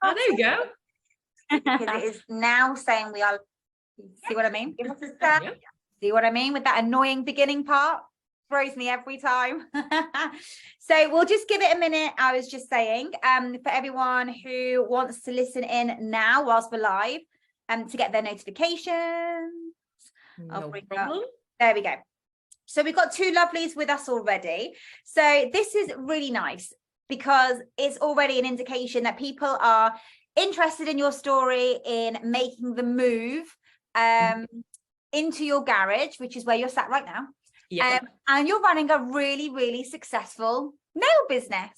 Oh, there you go. Because it is now saying we are, see what I mean? Give us a step. Yep. See what I mean with that annoying beginning part? Throws me every time. So we'll just give it a minute. I was just saying, for everyone who wants to listen in now whilst we're live, to get their notifications. No problem. There we go. So we've got two lovelies with us already. So this is really nice because it's already an indication that people are interested in your story, in making the move into your garage, which is where you're sat right now. Yeah. And you're running a really, really successful nail business.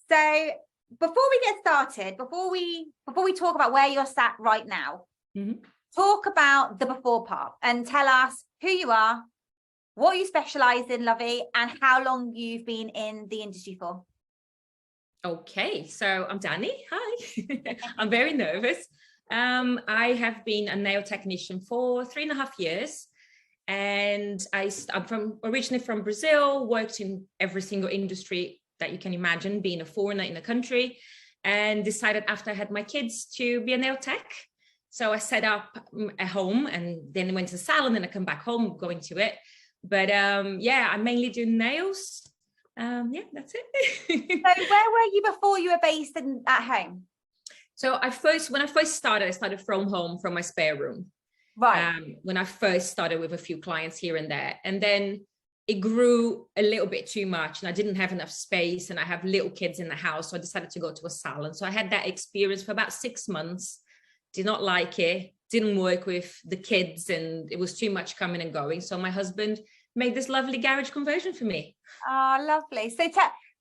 So before we get started, before we talk about where you're sat right now, talk about the before part and tell us who you are, what you specialize in, Lovey, and how long you've been in the industry for. Okay, so I'm Dani. Hi. I'm very nervous. I have been a nail technician for 3.5 years. And I'm originally from Brazil, worked in every single industry that you can imagine, being a foreigner in the country, and decided after I had my kids to be a nail tech. So I set up a home and then went to the salon, and I come back home going to it. But yeah, I mainly do nails. Yeah, that's it. So where were you before you were based at home? So when I first started, I started from home, from my spare room. Right. When I first started with a few clients here and there, and then it grew a little bit too much and I didn't have enough space, and I have little kids in the house. So I decided to go to a salon. So I had that experience for about 6 months, did not like it, didn't work with the kids, and it was too much coming and going. So my husband made this lovely garage conversion for me. Oh, lovely. So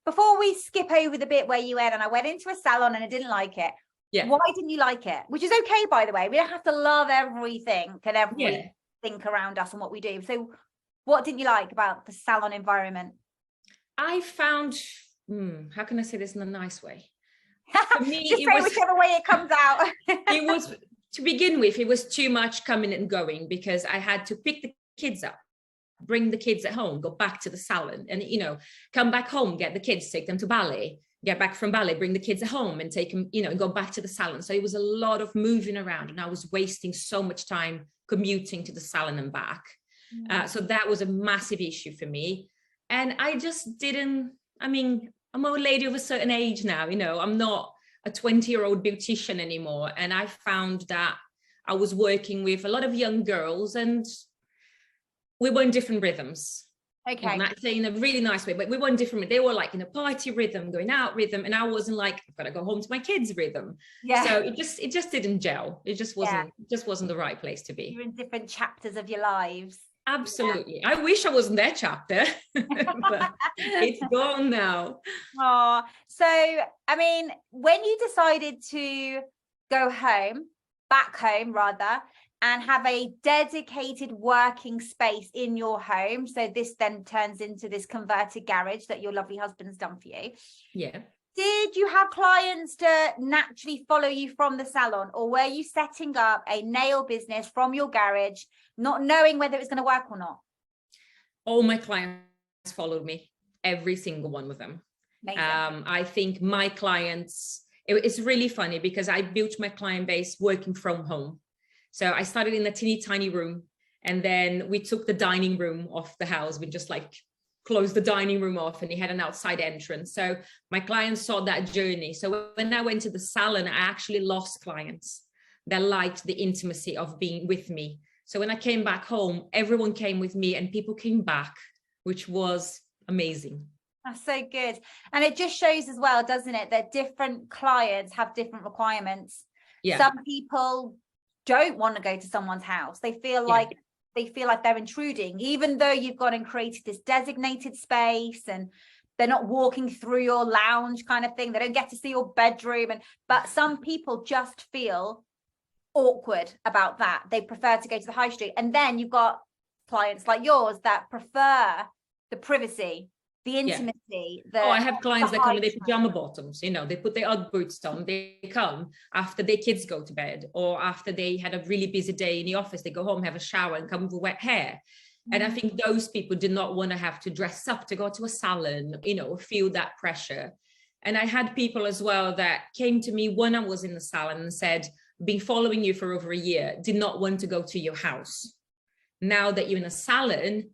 before we skip over the bit where you went, and I went into a salon and I didn't like it. Yeah. Why didn't you like it? Which is okay, by the way. We don't have to love everything and everything around us and what we do. So what didn't you like about the salon environment? I found, how can I say this in a nice way? For me, just say whichever way it comes out. It was, to begin with, it was too much coming and going, because I had to pick the kids up, bring the kids at home, go back to the salon, and, come back home, get the kids, take them to ballet, get back from ballet, bring the kids at home and take them, and go back to the salon. So it was a lot of moving around, and I was wasting so much time commuting to the salon and back. So that was a massive issue for me. And I just didn't, I'm a lady of a certain age now, I'm not a 20-year-old beautician anymore. And I found that I was working with a lot of young girls, and we were in different rhythms. Okay. I'm not saying in a really nice way, but we were in different. They were like in a party rhythm, going out rhythm, and I wasn't like, I've got to go home to my kids rhythm. Yeah. So it just didn't gel. It just wasn't the right place to be. You're in different chapters of your lives. Absolutely. Yeah. I wish I wasn't that chapter, but it's gone now. Oh, so when you decided to go back home rather, and have a dedicated working space in your home. So this then turns into this converted garage that your lovely husband's done for you. Yeah. Did you have clients to naturally follow you from the salon, or were you setting up a nail business from your garage, not knowing whether it was going to work or not? All my clients followed me, every single one of them. I think my clients, it's really funny because I built my client base working from home. So I started in a teeny tiny room, and then we took the dining room off the house. We just closed the dining room off, and it had an outside entrance. So my clients saw that journey. So when I went to the salon, I actually lost clients that liked the intimacy of being with me. So when I came back home, everyone came with me, and people came back, which was amazing. That's so good. And it just shows as well, doesn't it, that different clients have different requirements. Yeah. Some people don't want to go to someone's house. They feel like they're intruding, even though you've gone and created this designated space, and they're not walking through your lounge kind of thing. They don't get to see your bedroom. But some people just feel awkward about that. They prefer to go to the high street. And then you've got clients like yours that prefer the privacy, the intimacy. I have clients that come in their pajama bottoms, they put their Ugg boots on, they come after their kids go to bed, or after they had a really busy day in the office, they go home, have a shower and come with wet hair. And I think those people do not want to have to dress up to go to a salon, feel that pressure. And I had people as well that came to me when I was in the salon and said, been following you for over a year, did not want to go to your house. Now that you're in a salon,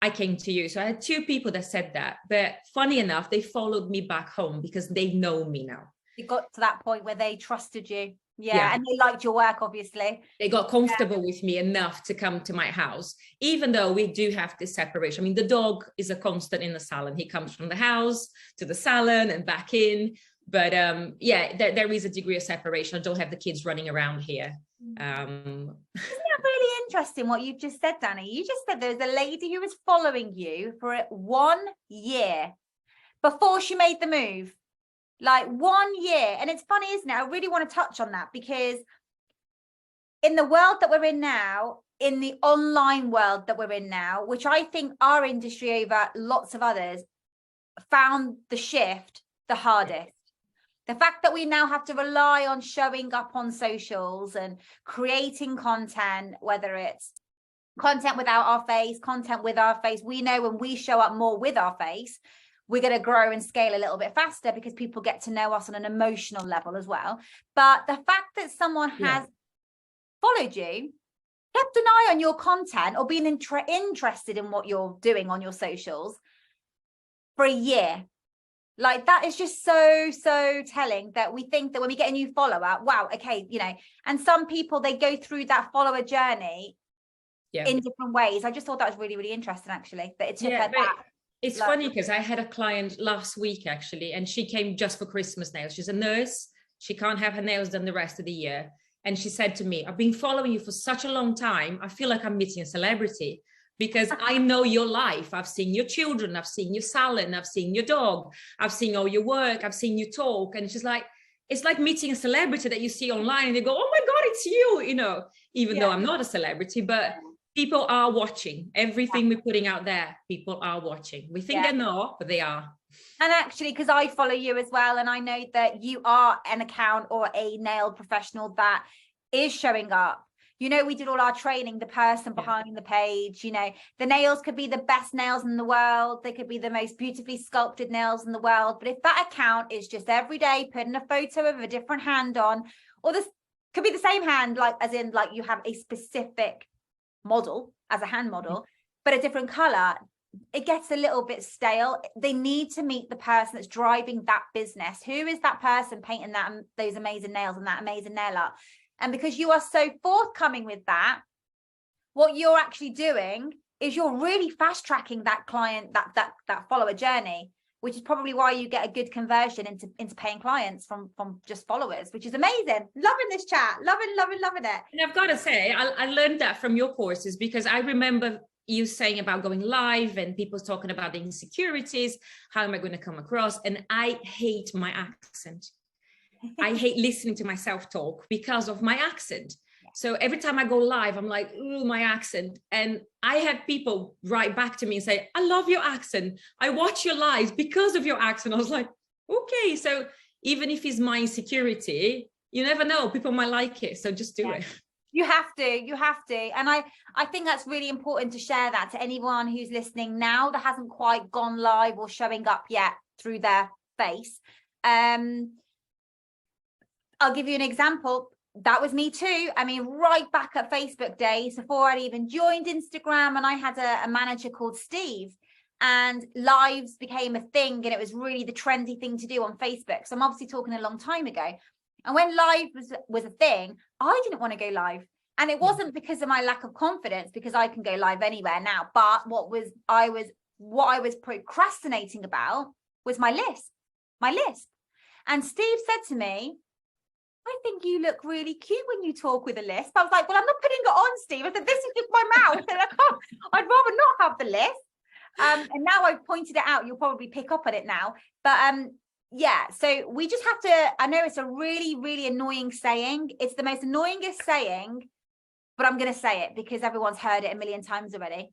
I came to you. So I had 2 people that said that. But funny enough, they followed me back home because they know me now. It got to that point where they trusted you. Yeah. And they liked your work, obviously. They got comfortable with me enough to come to my house, even though we do have this separation. I mean, the dog is a constant in the salon. He comes from the house to the salon and back in. But there is a degree of separation. I don't have the kids running around here. Isn't that really interesting what you've just said, Dani? You just said there was a lady who was following you for 1 year before she made the move. Like 1 year. And it's funny, isn't it? I really want to touch on that, because in the world that we're in now, in the online world that we're in now, which I think our industry over lots of others found the shift the hardest. The fact that we now have to rely on showing up on socials and creating content, whether it's content without our face, content with our face, we know when we show up more with our face, we're going to grow and scale a little bit faster because people get to know us on an emotional level as well. But the fact that someone has followed you, kept an eye on your content, or been interested in what you're doing on your socials for a year, like that is just so telling, that we think that when we get a new follower, wow, okay, you know, and some people, they go through that follower journey in different ways. I just thought that was really, really interesting, actually, that it took her that. It's funny because I had a client last week, actually, and she came just for Christmas nails. She's a nurse. She can't have her nails done the rest of the year. And she said to me, I've been following you for such a long time. I feel like I'm meeting a celebrity because I know your life. I've seen your children. I've seen your salon. I've seen your dog. I've seen all your work. I've seen you talk. And she's like, it's like meeting a celebrity that you see online and they go, oh my God, it's you, you know, even though I'm not a celebrity, but people are watching everything we're putting out there. People are watching. We think they're not, but they are. And actually, because I follow you as well, and I know that you are an account or a nail professional that is showing up. You know, we did all our training, the person behind the page, you know, the nails could be the best nails in the world. They could be the most beautifully sculpted nails in the world. But if that account is just every day putting a photo of a different hand on, or this could be the same hand, like as in like you have a specific model as a hand model, but a different color, it gets a little bit stale. They need to meet the person that's driving that business. Who is that person painting that, those amazing nails and that amazing nail art? And because you are so forthcoming with that, what you're actually doing is you're really fast tracking that client, that follower journey, which is probably why you get a good conversion into paying clients from just followers, which is amazing. Loving this chat, loving it. And I've got to say, I learned that from your courses, because I remember you saying about going live and people talking about the insecurities, how am I going to come across? And I hate my accent. I hate listening to myself talk because of my accent. So every time I go live, I'm like, ooh, my accent. And I had people write back to me and say, I love your accent. I watch your lives because of your accent. I was like, okay. So even if it's my insecurity, you never know, people might like it. So just do it. You have to. And I think that's really important to share that to anyone who's listening now that hasn't quite gone live or showing up yet through their face. I'll give you an example. That was me too. I mean, right back at Facebook days, before I'd even joined Instagram, and I had a manager called Steve, and lives became a thing, and it was really the trendy thing to do on Facebook. So I'm obviously talking a long time ago. And when live was a thing, I didn't want to go live. And it wasn't because of my lack of confidence, because I can go live anywhere now. But what I was procrastinating about was my lisp. And Steve said to me, I think you look really cute when you talk with a lisp. I was like, well, I'm not putting it on, Steve. I said, this is just my mouth. And I'd rather not have the lisp. And now I've pointed it out, you'll probably pick up on it now. But yeah, so we just have to, I know it's a really, really annoying saying. It's the most annoyingest saying, but I'm going to say it because everyone's heard it a million times already.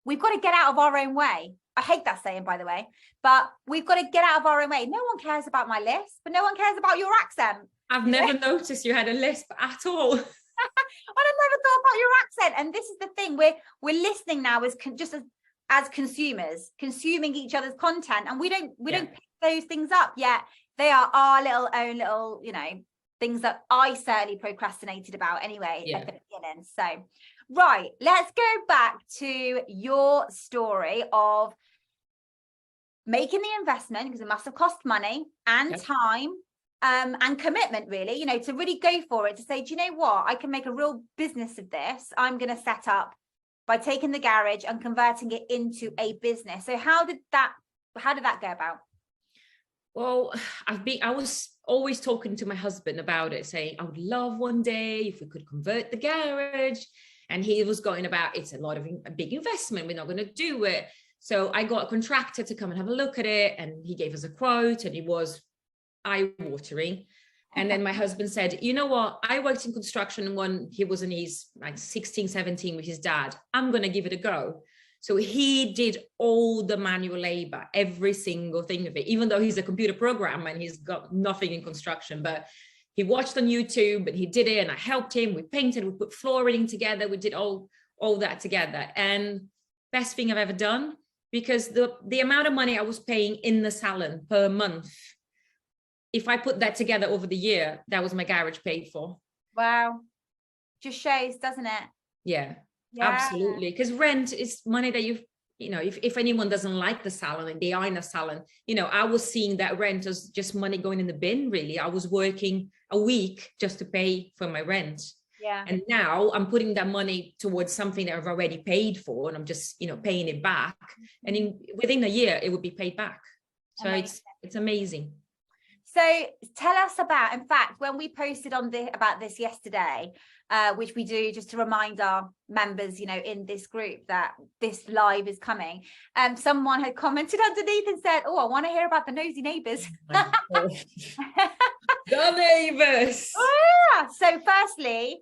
We've got to get out of our own way. I hate that saying, by the way, but we've got to get out of our own way. No one cares about my lisp, but no one cares about your accent. I've never noticed you had a lisp at all. I've never thought about your accent. And this is the thing, we're listening now as consumers, consuming each other's content, and we don't pick those things up. Yeah, they are our own little, you know, things that I certainly procrastinated about anyway at the beginning. So, right, let's go back to your story of making the investment, because it must have cost money and time and commitment, really, you know, to really go for it, to say, do you know what, I can make a real business of this. I'm going to set up by taking the garage and converting it into a business. So how did that go about? Well, I was always talking to my husband about it, saying I would love one day if we could convert the garage. And he was going about, it's a big investment, we're not going to do it. So I got a contractor to come and have a look at it, and he gave us a quote, and it was eye-watering. And then my husband said, you know what, I worked in construction when he was in his like 16, 17 with his dad. I'm going to give it a go. So he did all the manual labor, every single thing of it, even though he's a computer programmer and he's got nothing in construction. But he watched on YouTube and he did it, and I helped him. We painted, we put flooring together, we did all that together. And best thing I've ever done, because the amount of money I was paying in the salon per month, if I put that together over the year, that was my garage paid for. Wow. Just shows, doesn't it? Yeah. Absolutely. Because rent is money that you know, if anyone doesn't like the salon and they are in a salon, you know, I was seeing that rent as just money going in the bin, really. I was working a week just to pay for my rent. Yeah. And now I'm putting that money towards something that I've already paid for, and I'm just, you know, paying it back. And within a year, it would be paid back. So it's amazing. So tell us about, in fact, when we posted about this yesterday, which we do just to remind our members, you know, in this group that this live is coming. Someone had commented underneath and said, oh, I want to hear about the nosy neighbours. The neighbours. Yeah. So firstly,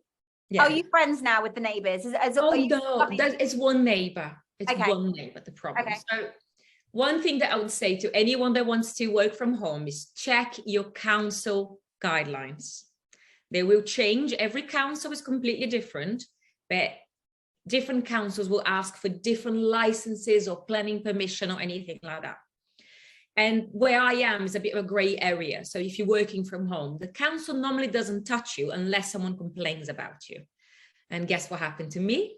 are you friends now with the neighbours? No, it's one neighbour. It's one neighbour, the problem. Okay. So one thing that I would say to anyone that wants to work from home is check your council guidelines. They will change. Every council is completely different, but different councils will ask for different licenses or planning permission or anything like that. And where I am is a bit of a grey area. So if you're working from home, the council normally doesn't touch you unless someone complains about you. And guess what happened to me?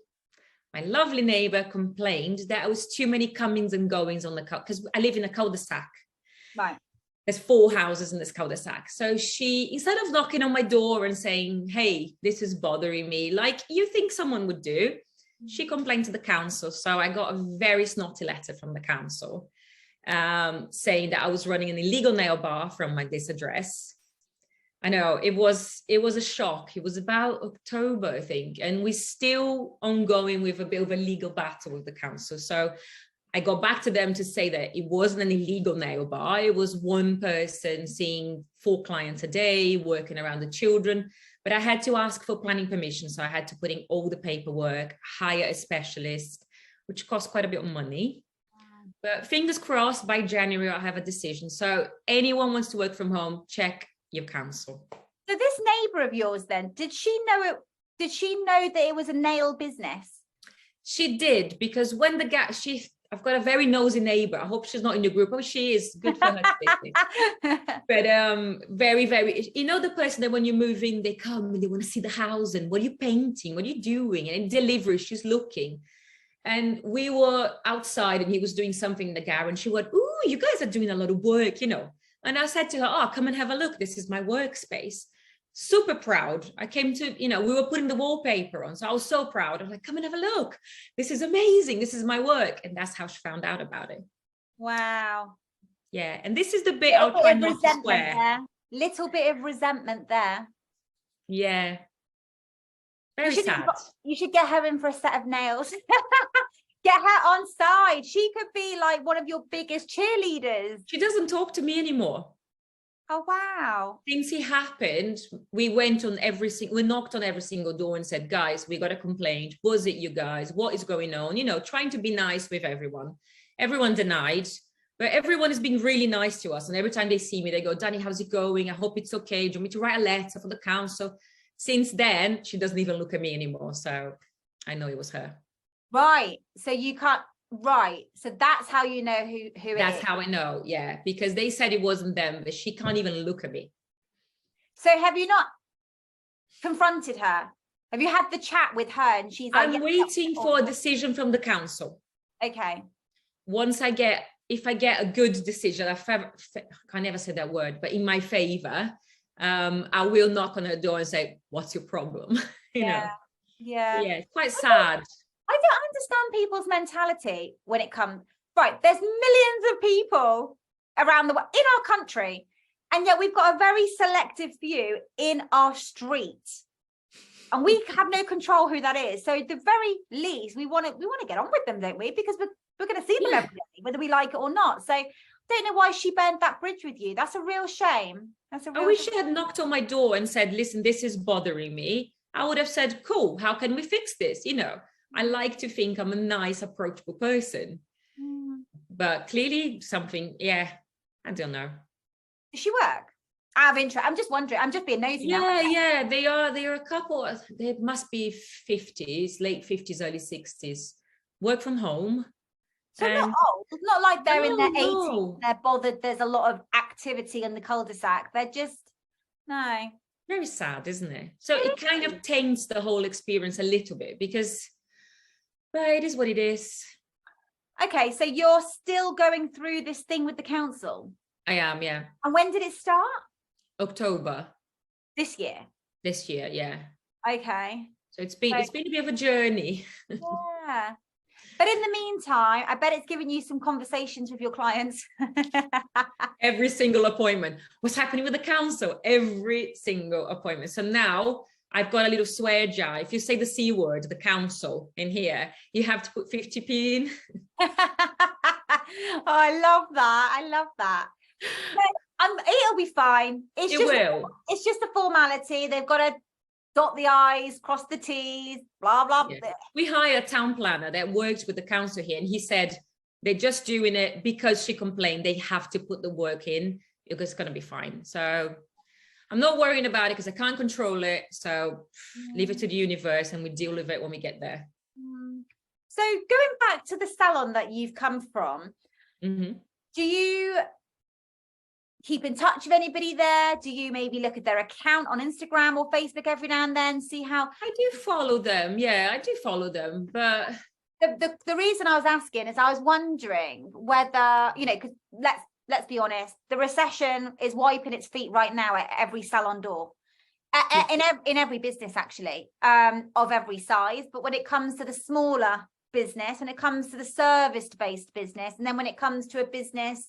My lovely neighbor complained that there was too many comings and goings on the because I live in a cul-de-sac. Right. There's 4 houses in this cul-de-sac. So she, instead of knocking on my door and saying, hey, this is bothering me, like you think someone would do, she complained to the council. So I got a very snotty letter from the council saying that I was running an illegal nail bar from this address. I know it was a shock. It was about October, I think, and we're still ongoing with a bit of a legal battle with the council. So I got back to them to say that it wasn't an illegal nail bar. It was one person seeing 4 clients a day, working around the children. But I had to ask for planning permission. So I had to put in all the paperwork, hire a specialist, which cost quite a bit of money. But fingers crossed, by January, I'll have a decision. So anyone wants to work from home, check your council. So this neighbour of yours then, did she know that it was a nail business? She did, because when I've got a very nosy neighbor. I hope she's not in the group. Oh, she is. Good for her. But very, very, you know, the person that when you move in, they come and they want to see the house and what are you painting? What are you doing? And in delivery, she's looking. And we were outside and he was doing something in the garage. And she went, ooh, you guys are doing a lot of work, you know. And I said to her, oh, come and have a look. This is my workspace. Super proud. I came to, you know, we were putting the wallpaper on. So I was so proud. I was like, come and have a look. This is amazing. This is my work. And that's how she found out about it. Wow. Yeah. And this is the bit I'll try not to swear. There. Little bit of resentment there. Yeah. Very sad. You should get her in for a set of nails. Get her on side. She could be like one of your biggest cheerleaders. She doesn't talk to me anymore. Oh, wow. Since it happened, we knocked on every single door and said, guys, we got a complaint. Was it you guys? What is going on? You know, trying to be nice with everyone. Everyone denied, but everyone has been really nice to us. And every time they see me, they go, Dani, how's it going? I hope it's okay. Do you want me to write a letter for the council? Since then, she doesn't even look at me anymore. So I know it was her. Right. So you can't, Right. So that's how you know who it is. That's how I know. Yeah. Because they said it wasn't them, but she can't even look at me. So have you not confronted her? Have you had the chat with her and she's like, I'm waiting for a decision from the council. Okay. Once if I get a good decision, I can never say that word, but in my favor, I will knock on her door and say, what's your problem? you know? Yeah. It's quite sad. I don't understand people's mentality when it comes, right, there's millions of people around the world, in our country, and yet we've got a very selective few in our street. And we have no control who that is. So at the very least, we want to get on with them, don't we? Because we're going to see them every day, whether we like it or not. So I don't know why she burned that bridge with you. That's a real shame. I wish she had knocked on my door and said, listen, this is bothering me. I would have said, cool, how can we fix this? You know, I like to think I'm a nice, approachable person. But clearly something, I don't know. Does she work? Out of interest, I'm just wondering. I'm just being nosy now. Yeah, they are a couple. They must be 50s, late 50s, early 60s. Work from home. So not old. It's not like they're in their 80s. They're bothered. There's a lot of activity in the cul-de-sac. They're just very sad, isn't it? So it kind of taints the whole experience a little bit because, but it is what it is. Okay, so you're still going through this thing with the council? I am, yeah. And when did it start? October. This year, yeah. Okay. So it's been a bit of a journey. Yeah. But in the meantime, I bet it's given you some conversations with your clients. Every single appointment. What's happening with the council? Every single appointment. So now I've got a little swear jar. If you say the C word, the council in here, you have to put 50p in. Oh, I love that. It'll be fine. It's just a formality. They've got to dot the I's, cross the T's, blah, blah. Yeah. We hired a town planner that works with the council here, and he said they're just doing it because she complained. They have to put the work in. It's going to be fine. So I'm not worrying about it because I can't control it. So leave it to the universe and we deal with it when we get there. So going back to the salon that you've come from, do you keep in touch with anybody there? Do you maybe look at their account on Instagram or Facebook every now and then, see how? I do follow them. Yeah, I do follow them. But the reason I was asking is I was wondering whether, because let's be honest, the recession is wiping its feet right now at every salon door, in every business actually, of every size. But when it comes to the smaller business, when it comes to the service-based business, and then when it comes to a business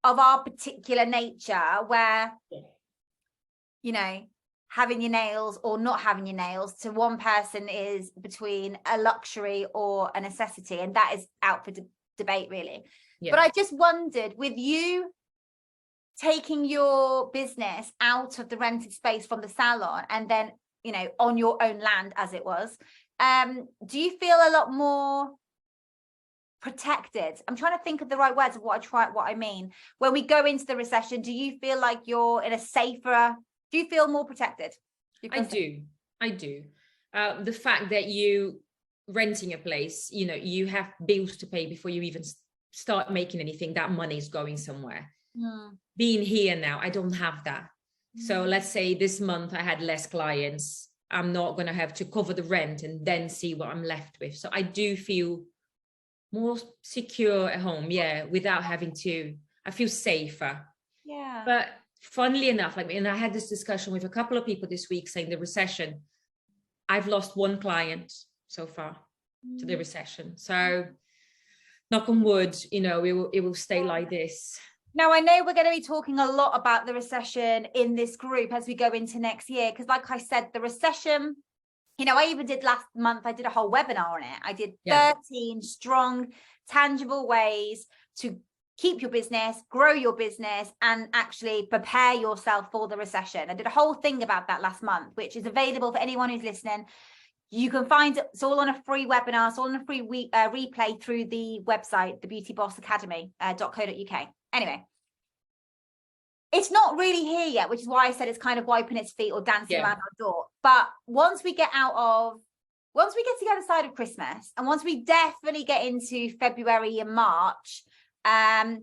of our particular nature where, having your nails or not having your nails to one person is between a luxury or a necessity, and that is out for debate really. But I just wondered, with you taking your business out of the rented space from the salon and then, on your own land as it was, do you feel a lot more protected? I'm trying to think of the right words of what I mean. When we go into the recession, do you feel like you're in a safer, do you feel more protected? I do. The fact that you renting a place, you have bills to pay before you even start making anything, that money is going somewhere. Being here now, I don't have that. So let's say this month I had less clients, I'm not going to have to cover the rent and then see what I'm left with. So I do feel more secure at home, without having to, I feel safer. But funnily enough, and I had this discussion with a couple of people this week saying the recession, I've lost one client so far to the recession. So knock on wood, it will stay like this. Now, I know we're going to be talking a lot about the recession in this group as we go into next year, because like I said, the recession, I even did last month, I did a whole webinar on it. I did 13 strong, tangible ways to keep your business, grow your business, and actually prepare yourself for the recession. I did a whole thing about that last month, which is available for anyone who's listening. You can find it's all on a free webinar, it's all on a free replay through the website, thebeautybossacademy.co.uk. Anyway, it's not really here yet, which is why I said it's kind of wiping its feet or dancing around our door. But once we get out of once we get to the other side of Christmas, and once we definitely get into February and March, and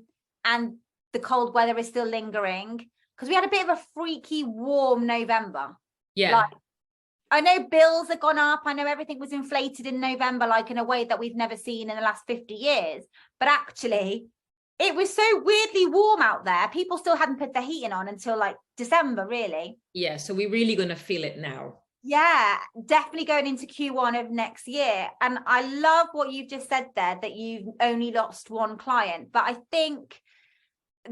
the cold weather is still lingering, because we had a bit of a freaky warm November. Yeah. Like, I know bills have gone up. I know everything was inflated in November, like in a way that we've never seen in the last 50 years. But actually, it was so weirdly warm out there. People still hadn't put the heating on until like December, really. Yeah. So we're really going to feel it now. Yeah, definitely going into Q1 of next year. And I love what you've just said there, that you've only lost one client. But I think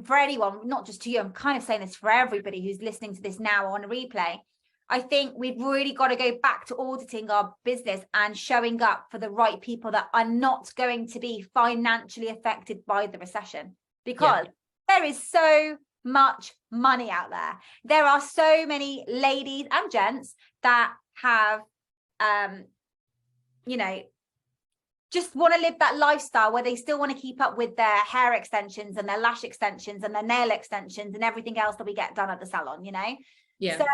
for anyone, not just to you, I'm kind of saying this for everybody who's listening to this now on a replay, I think we've really got to go back to auditing our business and showing up for the right people that are not going to be financially affected by the recession, because there is so much money out there. There are so many ladies and gents that have, you know, just want to live that lifestyle where they still want to keep up with their hair extensions and their lash extensions and their nail extensions and everything else that we get done at the salon, you know? Yeah. So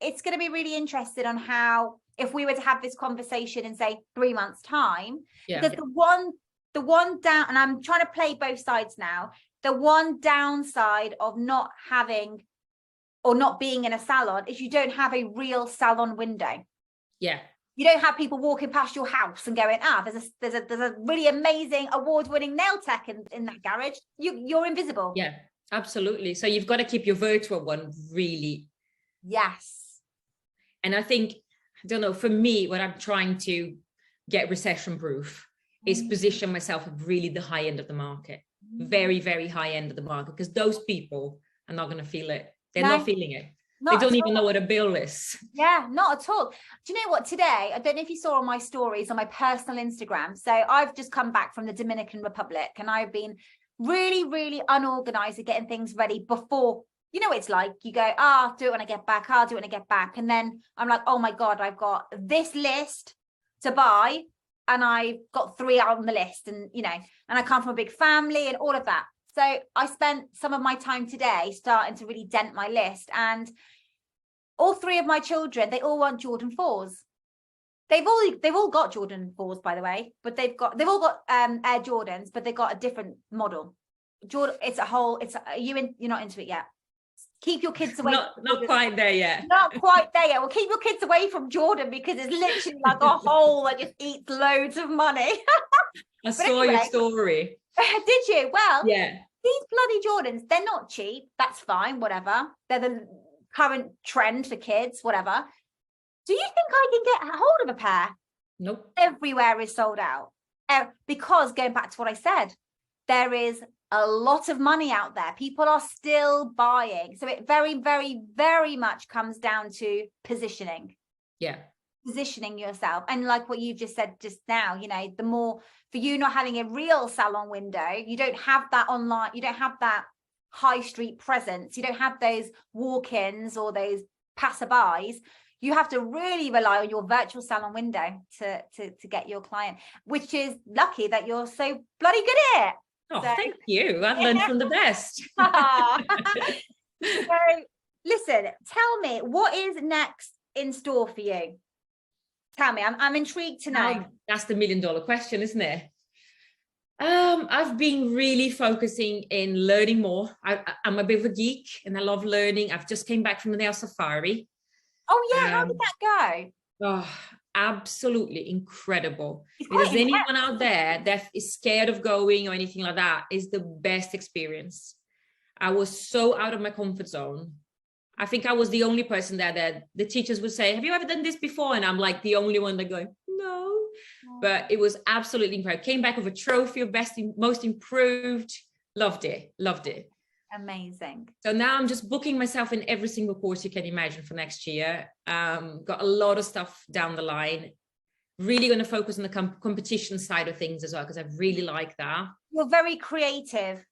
it's going to be really interested on how, if we were to have this conversation in say 3 months time, because the one down, and I'm trying to play both sides now, the one downside of not having or not being in a salon is you don't have a real salon window. Yeah. You don't have people walking past your house and going, there's a really amazing award-winning nail tech in that garage. You're invisible. Yeah, absolutely. So you've got to keep your virtual one really. Yes. And I think, I don't know, for me, what I'm trying to get recession-proof is position myself at really the high end of the market, very, very high end of the market, because those people are not going to feel it. They're not feeling it. They don't even know what a bill is. Yeah, not at all. Do you know what? Today, I don't know if you saw on my stories on my personal Instagram. So I've just come back from the Dominican Republic, and I've been really, really unorganized at getting things ready before. You know, it's like you go, I'll do it when I get back. I'll do it when I get back. And then I'm like, oh my God, I've got this list to buy, and I've got 3 out on the list, and, you know, and I come from a big family and all of that. So I spent some of my time today starting to really dent my list, and all 3 of my children, they all want Jordan 4s. They've all got Jordan 4s, by the way, but they've all got Air Jordans, but they've got a different model. Jordan, you're not into it yet. Keep your kids away. Not quite there yet. Not quite there yet. Well, keep your kids away from Jordan, because it's literally like a hole that just eats loads of money. I saw your story. Did you? Well, yeah. These bloody Jordans, they're not cheap. That's fine, whatever. They're the current trend for kids, whatever. Do you think I can get hold of a pair? Nope. Everywhere is sold out. Because going back to what I said, there is a lot of money out there. People are still buying. So it very, very, very much comes down to positioning. Yeah. Positioning yourself. And like what you just said just now, you know, the more, for you not having a real salon window, you don't have that online, you don't have that high street presence, you don't have those walk-ins or those passerbys. You have to really rely on your virtual salon window to get your client, which is lucky that you're so bloody good at it. Oh, so, thank you. I've learned from the best. So, listen, tell me, what is next in store for you? Tell me, I'm intrigued to know. That's the $1 million question, isn't it? I've been really focusing in learning more. I'm a bit of a geek and I love learning. I've just came back from the nail safari. Oh yeah, how did that go? Oh, absolutely incredible. If there's anyone out there that is scared of going or anything like that, it's the best experience. I was so out of my comfort zone. I think I was the only person there that the teachers would say, have you ever done this before? And I'm like the only one that going, no. But it was absolutely incredible. Came back with a trophy of most improved. Loved it. Amazing. So now I'm just booking myself in every single course you can imagine for next year. Got a lot of stuff down the line. Really going to focus on the competition side of things as well, because I really like that. You're very creative.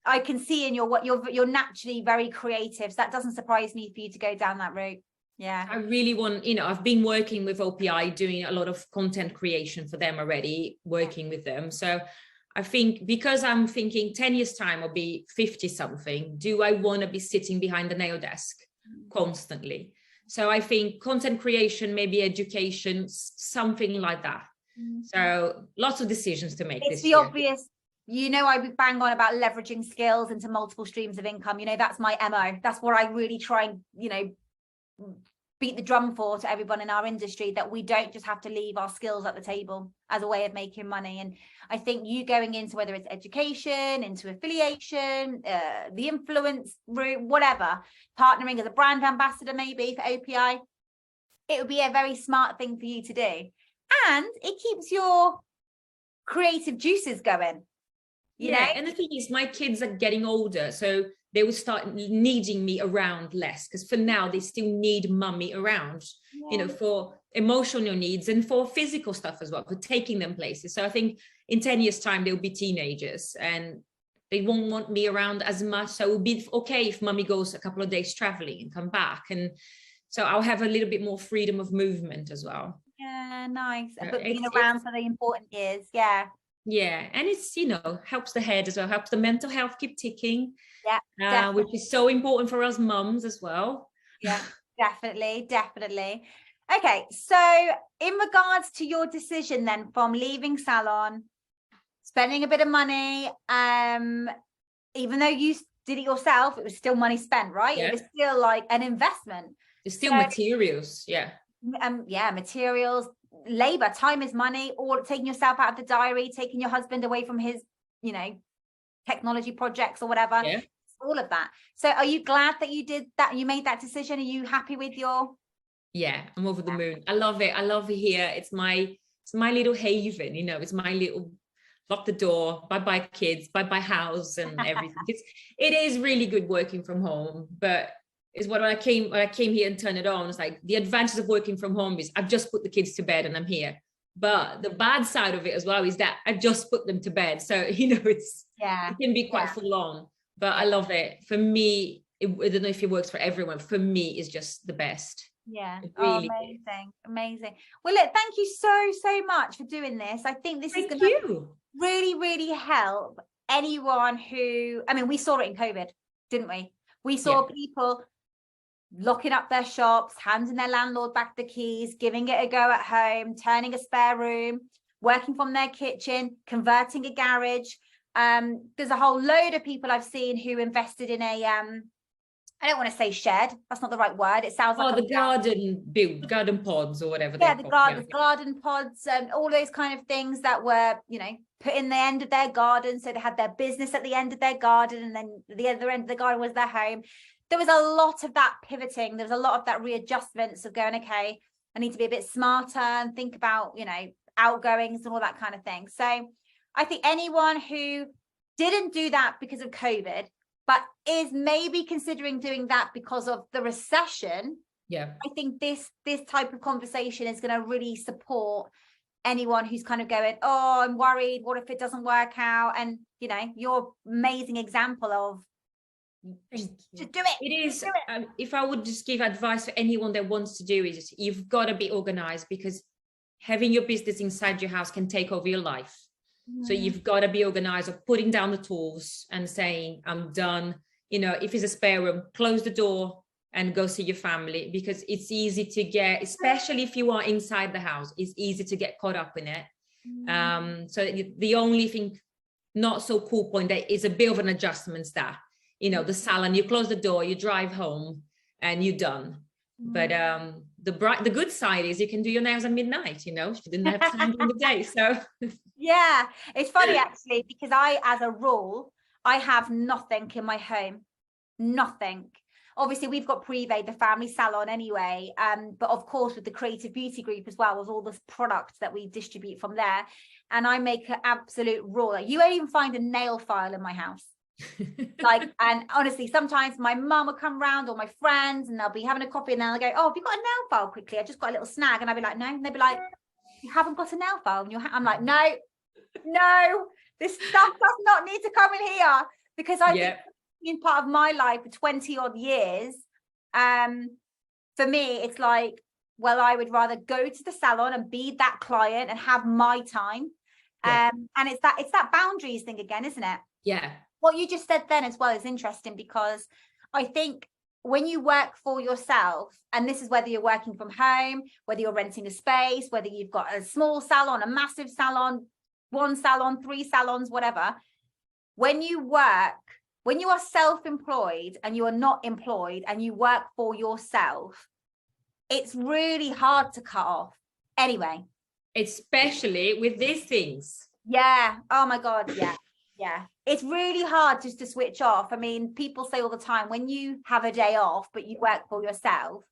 I can see in you're naturally very creative. So that doesn't surprise me for you to go down that route. Yeah. I really want, I've been working with OPI, doing a lot of content creation for them already, working with them. So I think because I'm thinking 10 years time, I'll be 50 something. Do I want to be sitting behind the nail desk constantly? So I think content creation, maybe education, something like that. So lots of decisions to make it's this the year. obvious, I bang on about leveraging skills into multiple streams of income. That's my MO. That's what I really try and, beat the drum for to everyone in our industry, that we don't just have to leave our skills at the table as a way of making money. And I think you going into, whether it's education, into affiliation, the influence route, whatever, partnering as a brand ambassador maybe for OPI, it would be a very smart thing for you to do. And it keeps your creative juices going. You know? And the thing is, my kids are getting older, so they will start needing me around less, because for now they still need mummy around, for emotional needs and for physical stuff as well, for taking them places. So I think in 10 years time they'll be teenagers and they won't want me around as much. So it will be okay if mummy goes a couple of days traveling and come back, and so I'll have a little bit more freedom of movement as well. Yeah, nice. But being around for the important years. And it's, helps the head as well, helps the mental health keep ticking. Definitely. Which is so important for us mums as well. Yeah, definitely. Okay, so in regards to your decision then, from leaving Salon, spending a bit of money, even though you did it yourself, it was still money spent, right? It was still like an investment. It's still materials. Materials, labor, time is money, or taking yourself out of the diary, taking your husband away from his, technology projects or whatever. All of that. So are you glad that you did that? You made that decision? Are you happy with your? I'm over the moon. I love it. I love it here. It's my little haven, it's my little, lock the door, bye kids, bye house and everything. It is really good working from home, but it's when I came here and turned it on, it's like the advantage of working from home is I've just put the kids to bed and I'm here. But the bad side of it as well is that I just put them to bed. So, it's, it can be quite full on, but I love it. For me, I don't know if it works for everyone. For me, it's just the best. Really amazing. Well, look, thank you so much for doing this. I think this is going to really help anyone who, we saw it in COVID, didn't we? We saw people locking up their shops, handing their landlord back the keys, giving it a go at home, turning a spare room, working from their kitchen, converting a garage. There's a whole load of people I've seen who invested in a I don't want to say shed, that's not the right word. It sounds like the garden pods or whatever. The garden pods and all those kind of things that were, put in the end of their garden. So they had their business at the end of their garden, and then the other end of the garden was their home. There was a lot of that pivoting. There was a lot of that readjustments of going, okay, I need to be a bit smarter and think about, outgoings and all that kind of thing. So I think anyone who didn't do that because of COVID, but is maybe considering doing that because of the recession, I think this type of conversation is going to really support anyone who's kind of going, oh, I'm worried, what if it doesn't work out? And your amazing example of to do it. It is. If I would just give advice for anyone that wants to do it, you've got to be organized, because having your business inside your house can take over your life. So you've got to be organized of putting down the tools and saying, I'm done. If it's a spare room, close the door and go see your family, because it's easy to get, especially if you are inside the house, it's easy to get caught up in it. So the only thing, not so cool point, that is a bit of an adjustment that, the salon, you close the door, you drive home and you're done. But the good side is you can do your nails at midnight, if you didn't have time during the day. So it's funny actually, because I, as a rule, I have nothing in my home, nothing. Obviously, we've got Privé, the family salon anyway, but of course with the creative beauty group as well, with all this product that we distribute from there. And I make an absolute rule. You won't even find a nail file in my house. And honestly, sometimes my mum will come round, or my friends, and they'll be having a coffee, and they'll go, oh, have you got a nail file quickly? I just got a little snag. And I'll be like, no. And they'll be like, you haven't got a nail file in your I'm like, no, this stuff does not need to come in here, because I've been part of my life for 20 odd years. For me, it's like, well, I would rather go to the salon and be that client and have my time. And it's that boundaries thing again, isn't it? What you just said then as well is interesting, because I think when you work for yourself, and this is whether you're working from home, whether you're renting a space, whether you've got a small salon, a massive salon, 1 salon, 3 salons, whatever, when you are self-employed and you are not employed and you work for yourself, it's really hard to cut off anyway. Especially with these things. Yeah. Oh my God. Yeah. Yeah. It's really hard just to switch off. I mean, people say all the time, when you have a day off, but you work for yourself,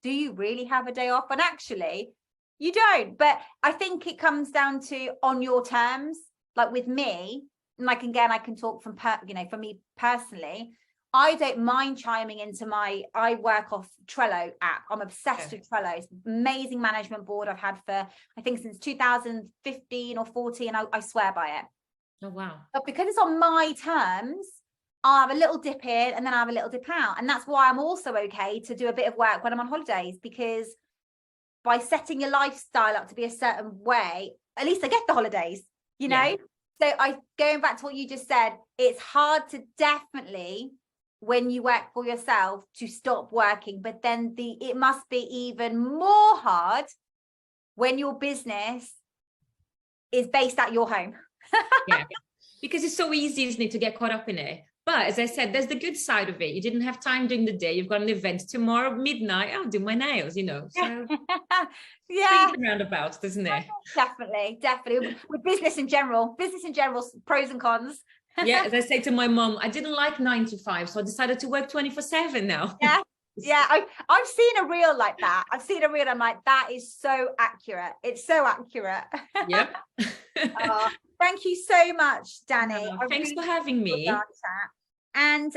do you really have a day off? And actually, you don't. But I think it comes down to on your terms. Like with me, and like, again, I can talk from, for me personally, I don't mind chiming into I work off Trello app. I'm obsessed with Trello. It's an amazing management board I've had for, I think, since 2015 or 14. I swear by it. Oh, wow. But because it's on my terms, I'll have a little dip in and then I have a little dip out. And that's why I'm also okay to do a bit of work when I'm on holidays, because by setting your lifestyle up to be a certain way, at least I get the holidays, you know? Yeah. So going back to what you just said, it's hard to definitely, when you work for yourself, to stop working, but then it must be even more hard when your business is based at your home. Yeah, because it's so easy, isn't it, to get caught up in it. But as I said, there's the good side of it. You didn't have time during the day. You've got an event tomorrow midnight. I'll do my nails, So yeah, roundabouts, doesn't it? Definitely. With business in general, pros and cons. Yeah, as I say to my mom, I didn't like 9 to 5, so I decided to work 24/7 now. Yeah. Yeah, I've seen a reel like that. I'm like, that is so accurate. It's so accurate. Yep. Thank you so much, Dani. Thanks for having me. And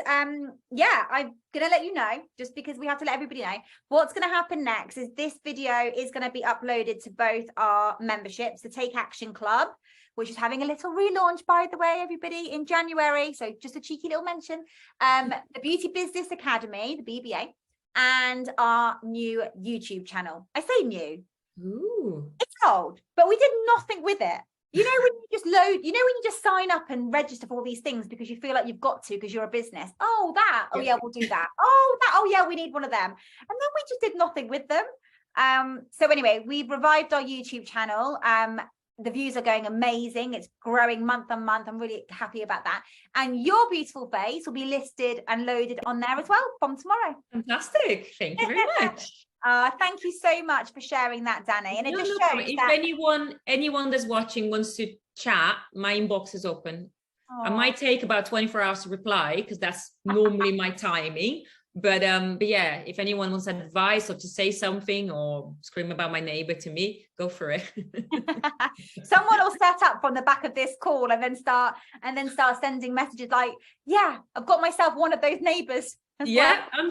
yeah, I'm gonna let you know, just because we have to let everybody know what's going to happen next. Is this video is going to be uploaded to both our memberships, the Take Action Club, which is having a little relaunch, by the way, everybody, in January. So just a cheeky little mention. The Beauty Business Academy, the BBA, and our new YouTube channel. I say new. Ooh. It's old, but we did nothing with it. When you just when you just sign up and register for all these things because you feel like you've got to, because you're a business. Oh, that. Oh, yeah, we'll do that. Oh, that. Oh, yeah, we need one of them. And then we just did nothing with them. So anyway, we've revived our YouTube channel. The views are going amazing. It's growing month on month. I'm really happy about that. And your beautiful face will be listed and loaded on there as well from tomorrow. Fantastic. Thank you very much. Thank you so much for sharing that, Dani. And it just shows if that anyone that's watching wants to chat, my inbox is open. I might take about 24 hours to reply, because that's normally my timing. But yeah, if anyone wants advice or to say something or scream about my neighbor to me, go for it. Someone will set up from the back of this call and then start sending messages like, yeah, I've got myself one of those neighbors. Yeah, well.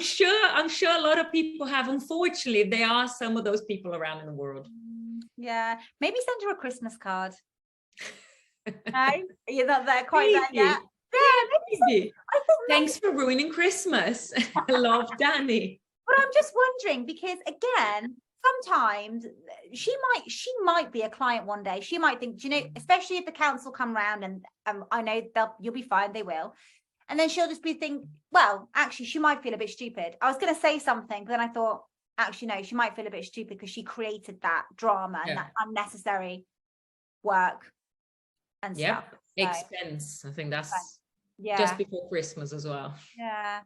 I'm sure a lot of people have. Unfortunately, there are some of those people around in the world. Yeah, maybe send her a Christmas card. No, you're not there quite there yet. Yeah, maybe. Thanks for ruining Christmas. I love Dani. But I'm just wondering, because again, sometimes she might be a client one day. She might think, especially if the council come round, and I know you'll be fine, they will. And then she'll just be thinking, well, actually, she might feel a bit stupid. I was going to say something, but then I thought, actually, no, she might feel a bit stupid because she created that drama and that unnecessary work and stuff. Expense. I think that's just before Christmas as well. Yeah.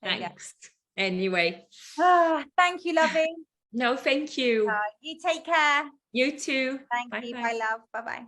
Thanks. Anyway. Thank you, lovey. No, thank you. You take care. You too. Thank you. Bye, love. Bye-bye.